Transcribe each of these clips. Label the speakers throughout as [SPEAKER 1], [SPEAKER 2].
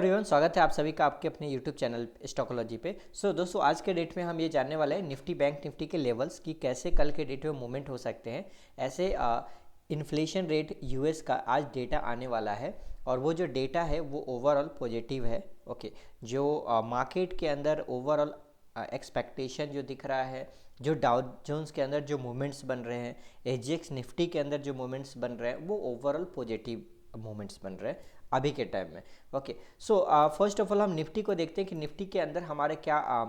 [SPEAKER 1] Everyone, स्वागत है आप सभी का आपके अपने यूट्यूब चैनल स्टॉकोलॉजी पे। दोस्तों, आज के डेट में हम ये जानने वाले हैं निफ्टी बैंक निफ्टी के लेवल्स की कैसे कल के डेट में मूवमेंट हो सकते हैं। ऐसे इन्फ्लेशन रेट यूएस का आज डेटा आने वाला है और वो जो डेटा है वो ओवरऑल पॉजिटिव है। ओके, जो मार्केट के अंदर ओवरऑल एक्सपेक्टेशन जो दिख रहा है, जो डाउ जोन्स के अंदर जो मूवमेंट्स बन रहे हैं, एसजीएक्स निफ्टी के अंदर जो मूवमेंट्स बन रहे हैं वो ओवरऑल पॉजिटिव मूवमेंट्स बन रहे हैं अभी के टाइम में। ओके, फर्स्ट ऑफ ऑल हम निफ्टी को देखते हैं कि निफ्टी के अंदर हमारे क्या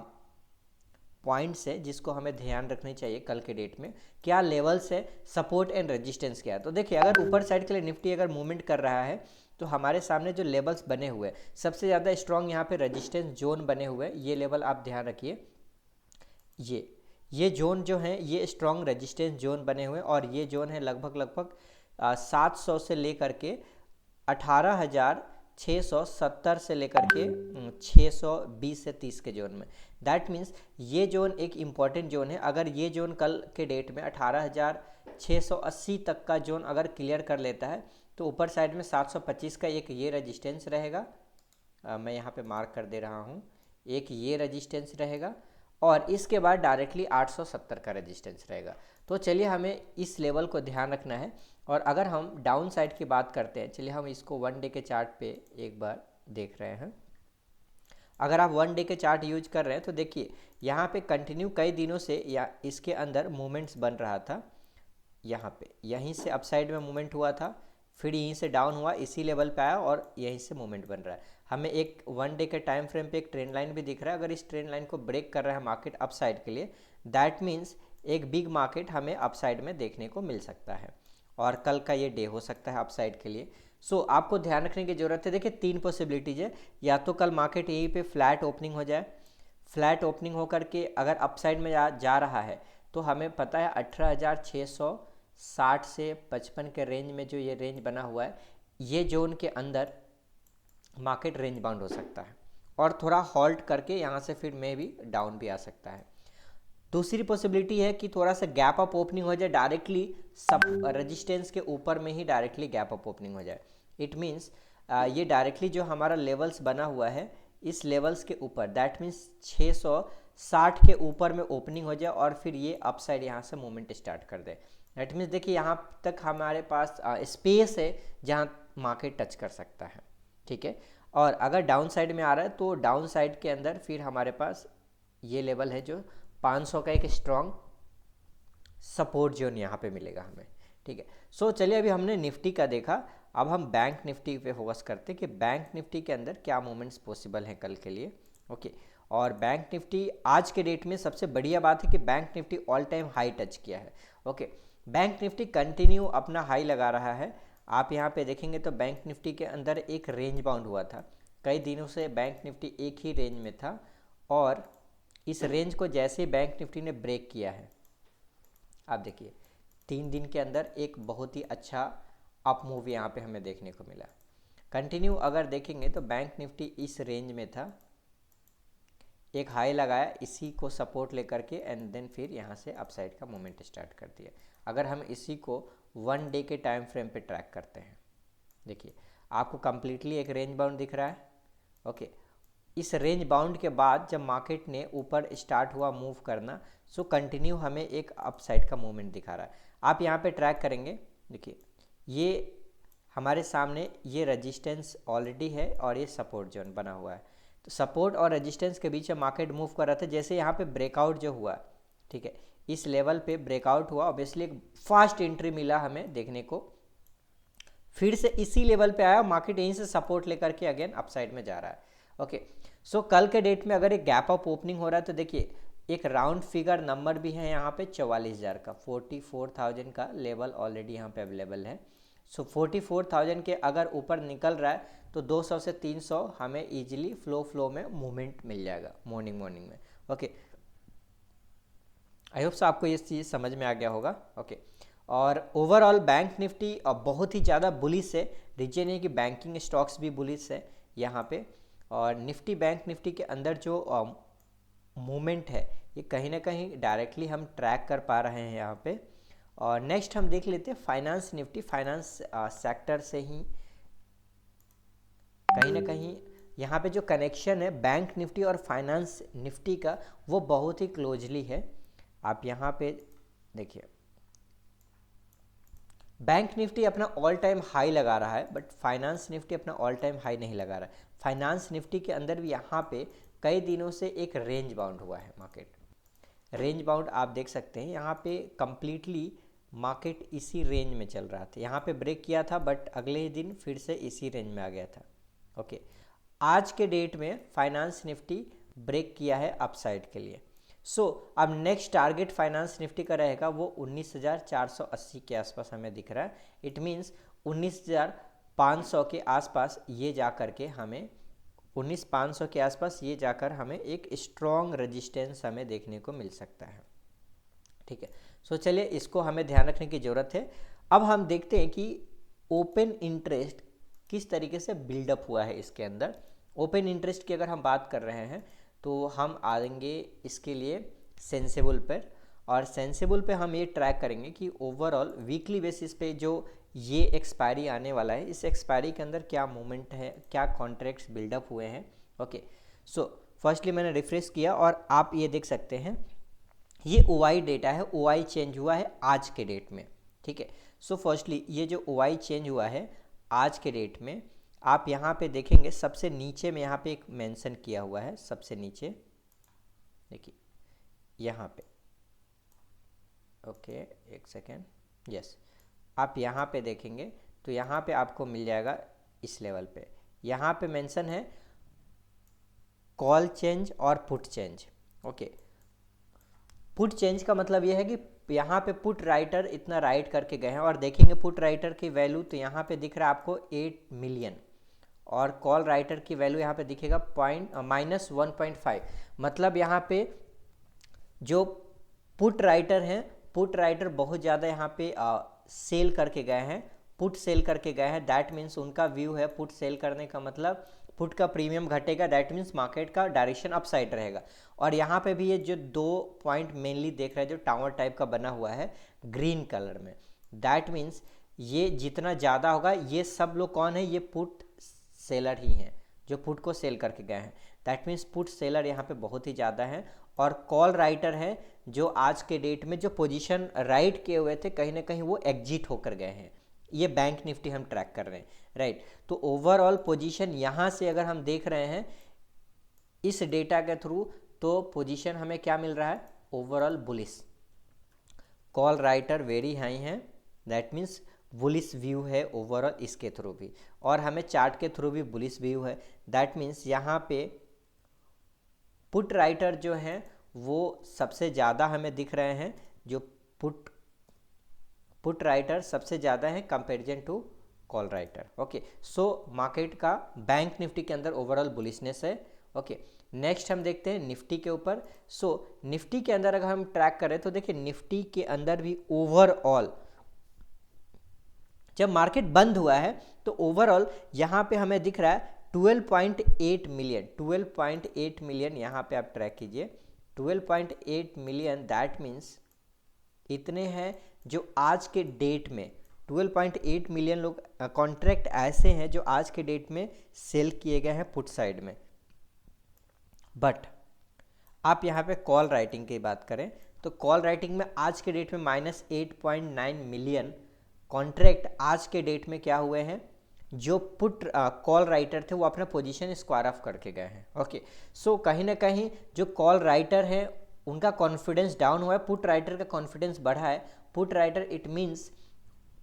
[SPEAKER 1] पॉइंट्स है जिसको हमें ध्यान रखनी चाहिए कल के डेट में, क्या लेवल्स है, सपोर्ट एंड रेजिस्टेंस क्या है। तो देखिए, अगर ऊपर साइड के लिए निफ्टी अगर मूवमेंट कर रहा है तो हमारे सामने जो लेवल्स बने हुए हैं, सबसे ज़्यादा स्ट्रॉन्ग यहाँ पे रेजिस्टेंस जोन बने हुए हैं। ये लेवल आप ध्यान रखिए, ये जोन जो है ये स्ट्रॉन्ग रेजिस्टेंस जोन बने हुए हैं और ये जोन है लगभग 700 से लेकर के 18,670 से लेकर के 620 से 30 के जोन में। दैट मीन्स ये जोन एक इम्पॉर्टेंट जोन है। अगर ये जोन कल के डेट में 18,680 तक का जोन अगर क्लियर कर लेता है तो ऊपर साइड में 725 का एक ये रेजिस्टेंस रहेगा, मैं यहाँ पे मार्क कर दे रहा हूँ, एक ये रेजिस्टेंस रहेगा और इसके बाद डायरेक्टली 870 का रेजिस्टेंस रहेगा। तो चलिए हमें इस लेवल को ध्यान रखना है। और अगर हम डाउन साइड की बात करते हैं, चलिए हम इसको वन डे के चार्ट पे एक बार देख रहे हैं। अगर आप वन डे के चार्ट यूज कर रहे हैं तो देखिए यहाँ पे कंटिन्यू कई दिनों से या इसके अंदर मूवमेंट्स बन रहा था। यहाँ पे यहीं से अपसाइड में मूवमेंट हुआ था, फिर यहीं से डाउन हुआ, इसी लेवल पे आया और यहीं से मूवमेंट बन रहा है। हमें एक वन डे के टाइम फ्रेम पे एक ट्रेंड लाइन भी दिख रहा है। अगर इस ट्रेंड लाइन को ब्रेक कर रहा है मार्केट अपसाइड के लिए, दैट मीन्स एक बिग मार्केट हमें अपसाइड में देखने को मिल सकता है और कल का ये डे हो सकता है अपसाइड के लिए। आपको ध्यान रखने की जरूरत है। देखिए, तीन पॉसिबिलिटीज है, या तो कल मार्केट यहीं पे फ्लैट ओपनिंग हो जाए, फ्लैट ओपनिंग होकर के अगर अपसाइड में जा रहा है तो हमें पता है 18,660 से 55 के रेंज में जो ये रेंज बना हुआ है, ये जोन के अंदर मार्केट रेंज बाउंड हो सकता है और थोड़ा हॉल्ट करके यहाँ से फिर में भी डाउन भी आ सकता है। दूसरी पॉसिबिलिटी है कि थोड़ा सा गैप अप ओपनिंग हो जाए, डायरेक्टली सब रेजिस्टेंस के ऊपर में ही डायरेक्टली गैप अप ओपनिंग हो जाए। इट मीन्स ये डायरेक्टली जो हमारा लेवल्स बना हुआ है इस लेवल्स के ऊपर, दैट मीन्स 660 के ऊपर में ओपनिंग हो जाए और फिर ये अपसाइड यहाँ से मूवमेंट स्टार्ट कर दे। दैट मीन्स देखिए यहाँ तक हमारे पास स्पेस है जहाँ मार्केट टच कर सकता है, ठीक है। और अगर डाउन साइड में आ रहा है तो डाउन साइड के अंदर फिर हमारे पास ये लेवल है जो 500 का एक स्ट्रॉन्ग सपोर्ट जोन यहाँ पे मिलेगा हमें, ठीक है। चलिए अभी हमने निफ्टी का देखा, अब हम बैंक निफ्टी पे फोकस करते हैं कि बैंक निफ्टी के अंदर क्या मूवमेंट्स पॉसिबल हैं कल के लिए। ओके, और बैंक निफ्टी आज के डेट में सबसे बढ़िया बात है कि bank Nifty all time high touch किया है। ओके, बैंक निफ्टी कंटिन्यू अपना हाई लगा रहा है। आप यहाँ पे देखेंगे तो बैंक निफ्टी के अंदर एक रेंज बाउंड हुआ था, कई दिनों से बैंक निफ्टी एक ही रेंज में था और इस रेंज को जैसे बैंक निफ्टी ने ब्रेक किया है, आप देखिए 3 दिन के अंदर एक बहुत ही अच्छा अप मूव यहाँ पे हमें देखने को मिला। कंटिन्यू अगर देखेंगे तो बैंक निफ्टी इस रेंज में था, एक हाई लगाया, इसी को सपोर्ट लेकर के एंड देन फिर यहाँ से अपसाइड का मूवमेंट स्टार्ट कर दिया। अगर हम इसी को वन डे के टाइम फ्रेम पे ट्रैक करते हैं, देखिए आपको कंप्लीटली एक रेंज बाउंड दिख रहा है। ओके, इस रेंज बाउंड के बाद जब मार्केट ने ऊपर स्टार्ट हुआ मूव करना, कंटिन्यू हमें एक अपसाइड का मूवमेंट दिखा रहा है। आप यहाँ पे ट्रैक करेंगे, देखिए ये हमारे सामने ये रेजिस्टेंस ऑलरेडी है और ये सपोर्ट जोन बना हुआ है। तो सपोर्ट और रेजिस्टेंस के बीच में मार्केट मूव कर रहा था। जैसे यहाँ पे ब्रेकआउट जो हुआ, ठीक है, इस लेवल पे ब्रेकआउट हुआ, ऑब्वियसली एक फास्ट एंट्री मिला हमें देखने को, फिर से इसी लेवल पे आया, मार्केट यहीं से सपोर्ट लेकर के अगेन अपसाइड में जा रहा है। ओके, कल के डेट में अगर एक गैप अप ओपनिंग हो रहा है तो देखिए एक राउंड फिगर नंबर भी है यहाँ पे 44,000 का, 44,000 का लेवल ऑलरेडी यहाँ पे अवेलेबल है। 44,000 के अगर ऊपर निकल रहा है तो 200 से 300 हमें इजीली फ्लो में मूवमेंट मिल जाएगा मॉर्निंग में। ओके, आई होप सो आपको ये चीज़ समझ में आ गया होगा। ओके, और ओवरऑल बैंक निफ्टी बहुत ही ज़्यादा बुलिश है। रीजन है कि बैंकिंग स्टॉक्स भी बुलिश है यहाँ पे, और निफ्टी बैंक निफ्टी के अंदर जो मूवमेंट है ये कहीं ना कहीं डायरेक्टली हम ट्रैक कर पा रहे हैं यहाँ पे। और नेक्स्ट हम देख लेते हैं फाइनेंस निफ्टी। फाइनेंस सेक्टर से ही कहीं ना कहीं यहाँ पे जो कनेक्शन है बैंक निफ्टी और फाइनेंस निफ्टी का वो बहुत ही क्लोजली है। आप यहाँ पे देखिए बैंक निफ्टी अपना ऑल टाइम हाई लगा रहा है बट फाइनेंस निफ्टी अपना ऑल टाइम हाई नहीं लगा रहा है। फाइनेंस निफ्टी के अंदर भी यहाँ पे कई दिनों से एक रेंज बाउंड हुआ है मार्केट। रेंज बाउंड आप देख सकते हैं यहाँ पे कंप्लीटली मार्केट इसी रेंज में चल रहा था। यहाँ पे ब्रेक किया था बट अगले ही दिन फिर से इसी रेंज में आ गया था। ओके, आज के डेट में फाइनेंस निफ्टी ब्रेक किया है अपसाइड के लिए। अब नेक्स्ट टारगेट फाइनेंस निफ्टी का रहेगा वो 19,480 के आसपास हमें दिख रहा है। इट मीन्स 19,500 के आसपास ये जा कर के हमें 19,500 के आसपास ये जाकर हमें एक स्ट्रॉन्ग रेजिस्टेंस हमें देखने को मिल सकता है। ठीक है, चलिए इसको हमें ध्यान रखने की ज़रूरत है। अब हम देखते हैं कि ओपन इंटरेस्ट किस तरीके से बिल्डअप हुआ है इसके अंदर। ओपन इंटरेस्ट की अगर हम बात कर रहे हैं तो हम आएंगे इसके लिए सेंसिबल पर, और सेंसिबल पे हम ये ट्रैक करेंगे कि ओवरऑल वीकली बेसिस पे जो ये एक्सपायरी आने वाला है, इस एक्सपायरी के अंदर क्या मूवमेंट है, क्या कॉन्ट्रैक्ट्स बिल्डअप हुए हैं। ओके, फर्स्टली मैंने रिफ्रेश किया और आप ये देख सकते हैं ये ओआई डेटा है, ओआई चेंज हुआ है आज के डेट में। ठीक है, फर्स्टली ये जो ओआई चेंज हुआ है आज के डेट में, आप यहाँ पे देखेंगे सबसे नीचे में यहाँ पे एक मेंशन किया हुआ है, सबसे नीचे देखिए यहाँ पे। ओके, एक सेकेंड, यस, आप यहाँ पे देखेंगे तो यहाँ पे आपको मिल जाएगा इस लेवल पे। यहाँ पे मेंशन है कॉल चेंज और put change. Okay, put change का मतलब ये है कि यहाँ पे पुट राइटर इतना राइट करके गए हैं, और देखेंगे पुट राइटर की वैल्यू तो यहाँ पे दिख रहा है आपको 8 मिलियन, और कॉल राइटर की वैल्यू यहाँ पे दिखेगा -1.5। मतलब यहाँ पे जो पुट राइटर हैं, पुट राइटर बहुत ज़्यादा यहाँ पे सेल करके गए हैं, पुट सेल करके गए हैं। दैट मीन्स उनका व्यू है पुट सेल करने का मतलब पुट का प्रीमियम घटेगा, दैट मीन्स मार्केट का डायरेक्शन अपसाइड रहेगा। और यहाँ पे भी ये जो 2 पॉइंट मेनली देख रहे हैं जो टावर टाइप का बना हुआ है ग्रीन कलर में, दैट मीन्स ये जितना ज़्यादा होगा, ये सब लोग कौन है, ये पुट सेलर ही हैं जो पुट को सेल करके गए हैं। दैट मीन्स पुट सेलर यहाँ पे बहुत ही ज़्यादा है, और कॉल राइटर है जो आज के डेट में जो पोजीशन राइट किए हुए थे कहीं ना कहीं वो एग्जिट होकर गए हैं। ये बैंक निफ्टी हम ट्रैक कर रहे हैं, राइट। तो ओवरऑल पोजीशन यहाँ से अगर हम देख रहे हैं इस डेटा के थ्रू, तो पोजीशन हमें क्या मिल रहा है, overall bullish. Call writer very high हैं, दैट मीन्स बुलिश व्यू है ओवरऑल इसके थ्रू भी, और हमें चार्ट के थ्रू भी बुलिश व्यू है। दैट मीन्स यहाँ पे पुट राइटर जो हैं वो सबसे ज़्यादा हमें दिख रहे हैं, जो पुट राइटर सबसे ज़्यादा है comparison to call writer. Okay, market का बैंक निफ्टी के अंदर ओवरऑल बुलिशनेस है। ओके, नेक्स्ट हम देखते हैं निफ्टी के ऊपर। निफ्टी के अंदर अगर हम ट्रैक करें तो देखिए निफ्टी के अंदर भी ओवरऑल जब मार्केट बंद हुआ है तो ओवरऑल यहाँ पे हमें दिख रहा है 12.8 मिलियन, 12.8 मिलियन यहाँ पे आप ट्रैक कीजिए, 12.8 मिलियन। दैट मीन्स इतने हैं जो आज के डेट में 12.8 मिलियन लोग कॉन्ट्रैक्ट ऐसे हैं जो आज के डेट में सेल किए गए हैं पुट साइड में। बट आप यहाँ पे कॉल राइटिंग की बात करें तो कॉल राइटिंग में आज के डेट में -8.9 मिलियन कॉन्ट्रैक्ट आज के डेट में क्या हुए हैं, जो पुट कॉल राइटर थे वो अपना पोजीशन स्क्वायर ऑफ करके गए हैं। ओके, कहीं ना कहीं जो कॉल राइटर हैं उनका कॉन्फिडेंस डाउन हुआ है, पुट राइटर का कॉन्फिडेंस बढ़ा है। Put writer it means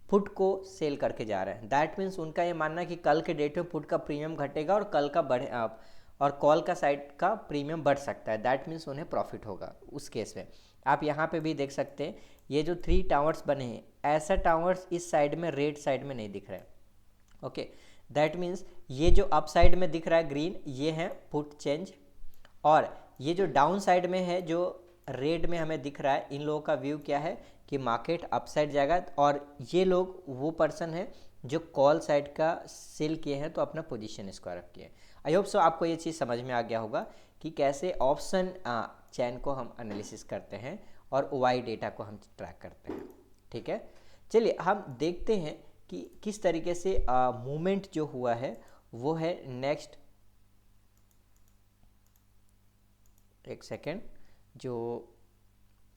[SPEAKER 1] put को सेल करके जा रहे हैं। दैट मीन्स उनका ये मानना है कि कल के डेट में पुट का प्रीमियम घटेगा और कल का बढ़े और कॉल का साइड का प्रीमियम बढ़ सकता है। दैट मीन्स उन्हें प्रॉफिट होगा उस केस में। आप यहाँ पे भी देख सकते हैं ये जो 3 टावर्स बने हैं, ऐसा टावर्स इस साइड में रेड साइड में नहीं दिख रहा है। ओके, दैट मीन्स ये जो अप साइड में दिख रहा है ग्रीन, ये है पुट चेंज, और ये जो डाउन साइड में है जो रेड में हमें दिख रहा है, इन लोगों का व्यू क्या है कि मार्केट अप साइड जाएगा, और ये लोग वो पर्सन है जो कॉल साइड का सेल किए हैं तो अपना पोजीशन स्क्वायर अप किए। आई होप सो आपको ये चीज़ समझ में आ गया होगा कि कैसे ऑप्शन चैन को हम एनालिसिस करते हैं और ओआई डेटा को हम ट्रैक करते हैं। ठीक है, चलिए हम देखते हैं कि किस तरीके से मूवमेंट जो हुआ है वो है नेक्स्ट एक सेकेंड, जो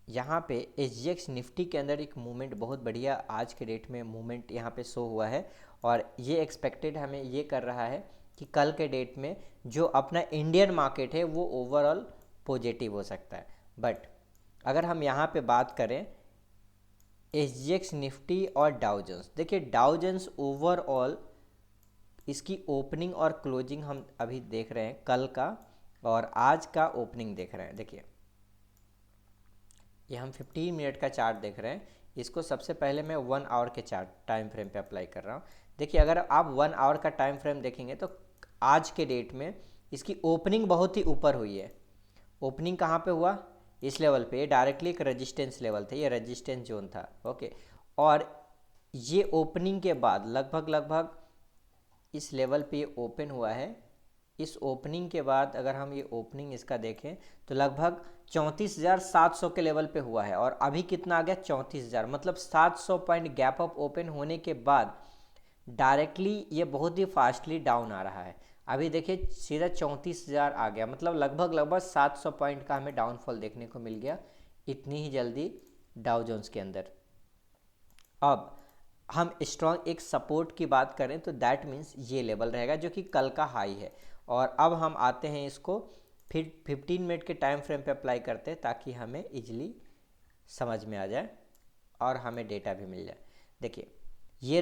[SPEAKER 1] यहाँ पे SGX निफ्टी के अंदर एक मूवमेंट बहुत बढ़िया आज के डेट में मूवमेंट यहाँ पे शो हुआ है, और ये एक्सपेक्टेड हमें ये कर रहा है कि कल के डेट में जो अपना इंडियन मार्केट है वो ओवरऑल पॉजिटिव हो सकता है। बट अगर हम यहाँ पे बात करें SGX निफ्टी और डाउ जोन्स, देखिए डाउ जोन्स ओवरऑल इसकी ओपनिंग और क्लोजिंग हम अभी देख रहे हैं, कल का और आज का ओपनिंग देख रहे हैं। देखिए ये हम 15 मिनट का चार्ट देख रहे हैं, इसको सबसे पहले मैं 1 आवर के चार्ट टाइम फ्रेम पे अप्लाई कर रहा हूँ। देखिए अगर आप 1 आवर का टाइम फ्रेम देखेंगे तो आज के डेट में इसकी ओपनिंग बहुत ही ऊपर हुई है। ओपनिंग कहाँ पे हुआ? इस लेवल पे, ये डायरेक्टली एक रेजिस्टेंस लेवल था, ये रेजिस्टेंस जोन था, ओके। और ये ओपनिंग के बाद लगभग इस लेवल पे ये ओपन हुआ है। इस ओपनिंग के बाद अगर हम ये ओपनिंग इसका देखें तो लगभग 34,700 के लेवल पे हुआ है, और अभी कितना आ गया? 34,000, मतलब 700 पॉइंट गैप अप ओपन होने के बाद डायरेक्टली ये बहुत ही फास्टली डाउन आ रहा है। अभी देखिए सीधा 34,000 आ गया, मतलब लगभग 700 पॉइंट का हमें डाउनफॉल देखने को मिल गया इतनी ही जल्दी डाउ जोन्स के अंदर। अब हम स्ट्रॉन्ग एक सपोर्ट की बात करें तो दैट मीन्स ये लेवल रहेगा जो कि कल का हाई है। और अब हम आते हैं इसको फिर 15 मिनट के टाइम फ्रेम पे अप्लाई करते हैं ताकि हमें इजीली समझ में आ जाए और हमें डेटा भी मिल जाए। देखिए ये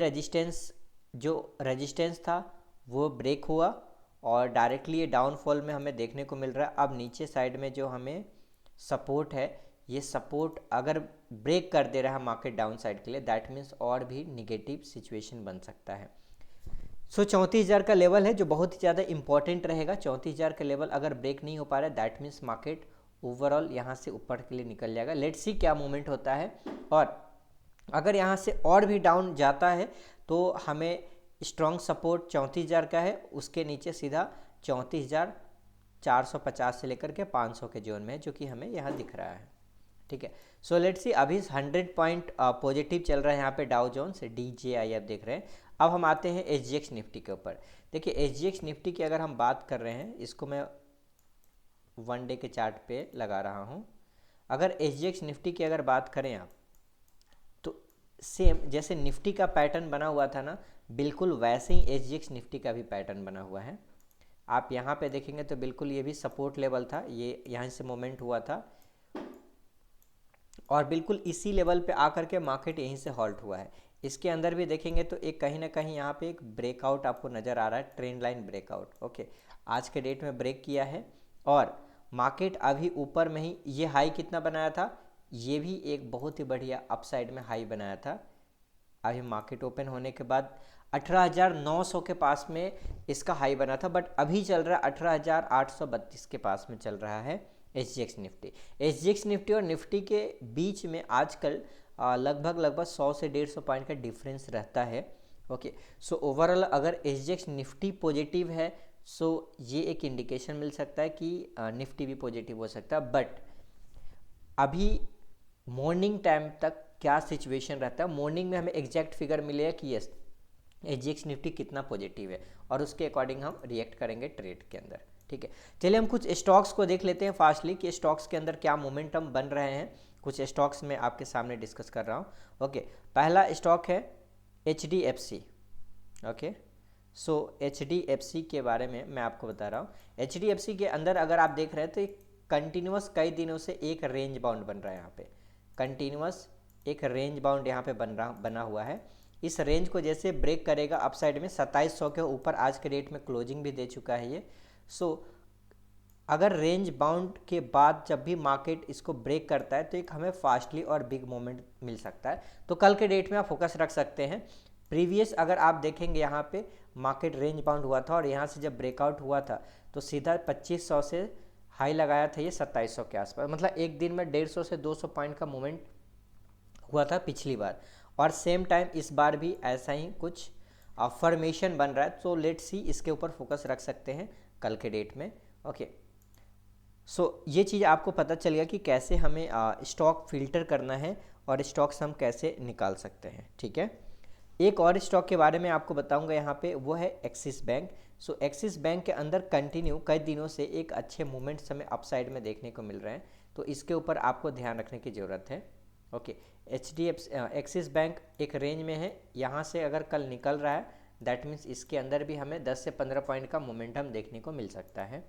[SPEAKER 1] रेजिस्टेंस था वो ब्रेक हुआ और डायरेक्टली ये डाउनफॉल में हमें देखने को मिल रहा है। अब नीचे साइड में जो हमें सपोर्ट है, ये सपोर्ट अगर ब्रेक कर दे रहा है मार्केट डाउन साइड के लिए, दैट मीन्स और भी निगेटिव सिचुएशन बन सकता है। सो 34,000 का लेवल है जो बहुत ही ज़्यादा इंपॉर्टेंट रहेगा। 34,000 का लेवल अगर ब्रेक नहीं हो पा रहा है दैट मीन्स मार्केट ओवरऑल यहाँ से ऊपर के लिए निकल जाएगा। लेट्स सी क्या मूवमेंट होता है, और अगर यहाँ से और भी डाउन जाता है तो हमें स्ट्रॉन्ग सपोर्ट 34,000 का है, उसके नीचे सीधा 34,450 से लेकर के 500 के जोन में है जो कि हमें यहाँ दिख रहा है। ठीक है, सो लेट्स सी अभी 100 पॉइंट पॉजिटिव चल रहा है यहाँ पे डाउ जोन्स, DJI आप देख रहे हैं। अब हम आते हैं SGX निफ्टी के ऊपर। देखिए SGX निफ्टी की अगर हम बात कर रहे हैं, इसको मैं 1 डे के चार्ट पे लगा रहा हूँ। अगर SGX निफ्टी की अगर बात करें आप तो सेम जैसे निफ्टी का पैटर्न बना हुआ था ना, बिल्कुल वैसे ही SGX निफ्टी का भी पैटर्न बना हुआ है। आप यहाँ पे देखेंगे तो बिल्कुल ये भी सपोर्ट लेवल था, ये यहाँ से मोमेंट हुआ था और बिल्कुल इसी लेवल पे आकर के मार्केट यहीं से हॉल्ट हुआ है। इसके अंदर भी देखेंगे तो एक कहीं ना कहीं यहाँ पे एक ब्रेकआउट आपको नज़र आ रहा है, ट्रेंड लाइन ब्रेकआउट, ओके। आज के डेट में ब्रेक किया है और मार्केट अभी ऊपर में ही, ये हाई कितना बनाया था? ये भी एक बहुत ही बढ़िया अपसाइड में हाई बनाया था। अभी मार्केट ओपन होने के बाद 18,900 के पास में इसका हाई बना था, बट अभी चल रहा है 18,832 के पास में चल रहा है SGX निफ्टी। SGX निफ्टी और निफ्टी के बीच में आजकल लगभग 100 से 150 पॉइंट का डिफरेंस रहता है, ओके। सो ओवरऑल अगर SGX निफ्टी पॉजिटिव है सो ये एक इंडिकेशन मिल सकता है कि निफ्टी भी पॉजिटिव हो सकता है। बट अभी मॉर्निंग टाइम तक क्या सिचुएशन रहता है, मॉर्निंग में हमें एग्जैक्ट फिगर मिलेगा कि यस SGX निफ्टी कितना पॉजिटिव है और उसके अकॉर्डिंग हम रिएक्ट करेंगे ट्रेड के अंदर। ठीक है, चलिए हम कुछ स्टॉक्स को देख लेते हैं फास्टली कि स्टॉक्स के अंदर क्या मोमेंटम बन रहे हैं। कुछ स्टॉक्स में आपके सामने डिस्कस कर रहा हूँ, ओके। पहला स्टॉक है HDFC, ओके। सो HDFC के बारे में मैं आपको बता रहा हूँ। HDFC के अंदर अगर आप देख रहे हैं तो एक कंटिन्यूस कई दिनों से एक रेंज बाउंड बन रहा है, यहाँ पे कंटिन्यूस एक रेंज बाउंड यहाँ पे बना हुआ है। इस रेंज को जैसे ब्रेक करेगा अपसाइड में 2700 के ऊपर आज के डेट में क्लोजिंग भी दे चुका है ये। सो अगर रेंज बाउंड के बाद जब भी मार्केट इसको ब्रेक करता है तो एक हमें फास्टली और बिग मोमेंट मिल सकता है। तो कल के डेट में आप फोकस रख सकते हैं। प्रीवियस अगर आप देखेंगे यहाँ पे मार्केट रेंज बाउंड हुआ था और यहाँ से जब ब्रेकआउट हुआ था तो सीधा 2500 से हाई लगाया था ये 2700 के आसपास, मतलब एक दिन में 150 से 200 पॉइंट का मूवमेंट हुआ था पिछली बार, और सेम टाइम इस बार भी ऐसा ही कुछ फॉर्मेशन बन रहा है। तो लेट्स सी इसके ऊपर फोकस रख सकते हैं कल के डेट में, ओके। सो ये चीज़ आपको पता चल गया कि कैसे हमें स्टॉक फिल्टर करना है और स्टॉक्स हम कैसे निकाल सकते हैं। ठीक है, एक और स्टॉक के बारे में आपको बताऊंगा यहाँ पे, वो है एक्सिस बैंक। सो एक्सिस बैंक के अंदर कंटिन्यू कई दिनों से एक अच्छे मूवमेंट्स हमें अपसाइड में देखने को मिल रहे हैं, तो इसके ऊपर आपको ध्यान रखने की ज़रूरत है। ओके, एक्सिस बैंक एक रेंज में है, यहाँ से अगर कल निकल रहा है दैट मीन्स इसके अंदर भी हमें 10 से 15 पॉइंट का मोमेंटम देखने को मिल सकता है।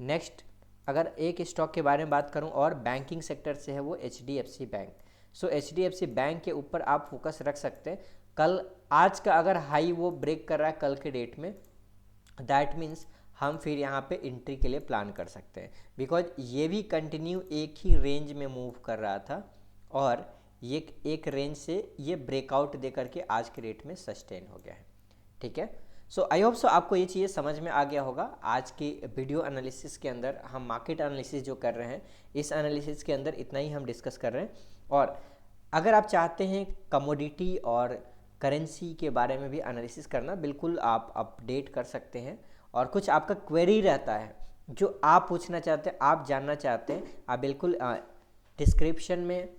[SPEAKER 1] नेक्स्ट अगर एक स्टॉक के बारे में बात करूं और बैंकिंग सेक्टर से है वो HDFC बैंक। सो HDFC बैंक के ऊपर आप फोकस रख सकते हैं। कल आज का अगर हाई वो ब्रेक कर रहा है कल के डेट में, दैट मीन्स हम फिर यहाँ पे एंट्री के लिए प्लान कर सकते हैं, बिकॉज ये भी कंटिन्यू एक ही रेंज में मूव कर रहा था और ये एक रेंज से ये ब्रेकआउट दे करके आज के रेट में सस्टेन हो गया है। ठीक है, सो आई होप सो आपको ये चीज़ें समझ में आ गया होगा। आज की वीडियो एनालिसिस के अंदर हम मार्केट एनालिसिस जो कर रहे हैं, इस एनालिसिस के अंदर इतना ही हम डिस्कस कर रहे हैं। और अगर आप चाहते हैं कमोडिटी और करेंसी के बारे में भी एनालिसिस करना, बिल्कुल आप अपडेट कर सकते हैं। और कुछ आपका क्वेरी रहता है जो आप पूछना चाहते हैं, आप जानना चाहते हैं, आप बिल्कुल डिस्क्रिप्शन में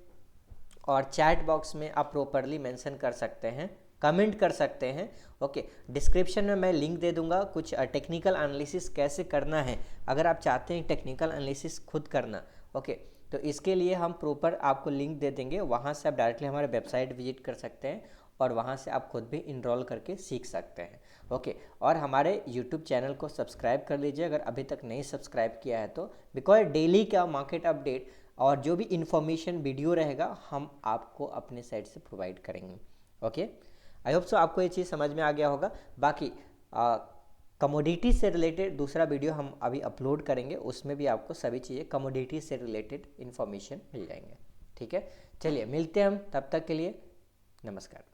[SPEAKER 1] और चैट बॉक्स में आप प्रॉपरली मेंशन कर सकते हैं, कमेंट कर सकते हैं। ओके, डिस्क्रिप्शन में मैं लिंक दे दूंगा कुछ टेक्निकल एनालिसिस कैसे करना है। अगर आप चाहते हैं टेक्निकल एनालिसिस खुद करना, ओके, तो इसके लिए हम प्रॉपर आपको लिंक दे देंगे, वहाँ से आप डायरेक्टली हमारे वेबसाइट विजिट कर सकते हैं और वहाँ से आप खुद भी इनरोल करके सीख सकते हैं। ओके, और हमारे यूट्यूब चैनल को सब्सक्राइब कर लीजिए अगर अभी तक नहीं सब्सक्राइब किया है तो, बिकॉज डेली का मार्केट अपडेट और जो भी इन्फॉर्मेशन वीडियो रहेगा हम आपको अपने साइड से प्रोवाइड करेंगे। ओके, आई होप सो आपको ये चीज़ समझ में आ गया होगा। बाकी कमोडिटी से रिलेटेड दूसरा वीडियो हम अभी अपलोड करेंगे, उसमें भी आपको सभी चीज़ें कमोडिटी से रिलेटेड इन्फॉर्मेशन मिल जाएंगे। ठीक है, चलिए मिलते हैं हम, तब तक के लिए नमस्कार।